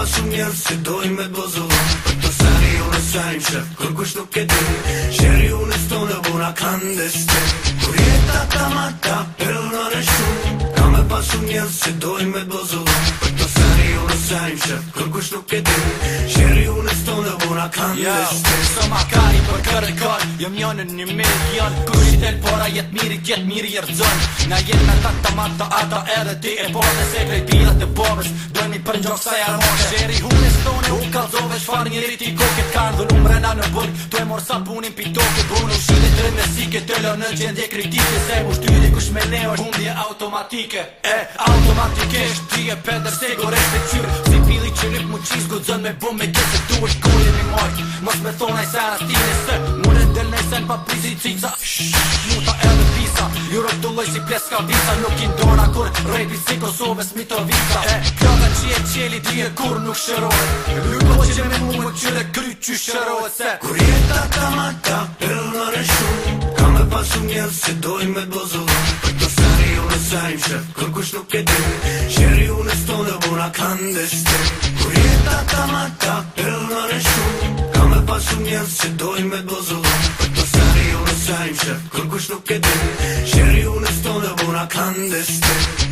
pasu njerës që dojnë me t'bozullon Për të seri unë sajmë shef, kur kush nuk e di Sheri unë stonë buna klandestin Kur jeta ta mata, pëllën e shumë Ka me pasu njerës që dojnë me t'bozullon Për të seri unë sajmë shef, kur kush nuk e di Sheri unë stonë buna klandestin Së ma kari për kërë kërë, jëm njënë një milion Kur i tel pora jet miri jërëzën Na jenë me ta mata ata edhe ti e po Dhe se krejt pilat e pobes, dojnë i për njokë sa jarmoshe Sheri unë stone, u kalzove shfar njëri ti koket Kanë dhullu mrena në burg, tu e mor sapunin pitoke Bunu shile të rëmesike, të lë në gjendje kritike Se mu shtyri kush me leo është mundje automatike Automatikisht, ti e peder se goresht e qyrë Si pili që lyp mu qiz, gudzën me bum me kese Tu është kojë mi majt, mos me thonaj sen atine se Mune del nej sen pa prizi cica Muta edhe pisa, jurok të loj si pleska visa Nuk i ndona kur rejpi si Kosovës Mitrovica Pjata që e qeli ti e kur nuk shërojt Luko që me mu më qyre kry që shërojt se Kur jeta ta mata, pëllën e shumë Ka me pasu njerës që dojnë me t'bozullon Për të seri unë sajmë shef, kur kush nuk e di Sheri unë stonë buna klandestin Kur jeta ta mata, pëllën e shumë Ka me pasu njerës që dojnë me t'bozullon Për të seri unë sajmë shef, kur kush nuk e di Sheri unë stonë buna klandestin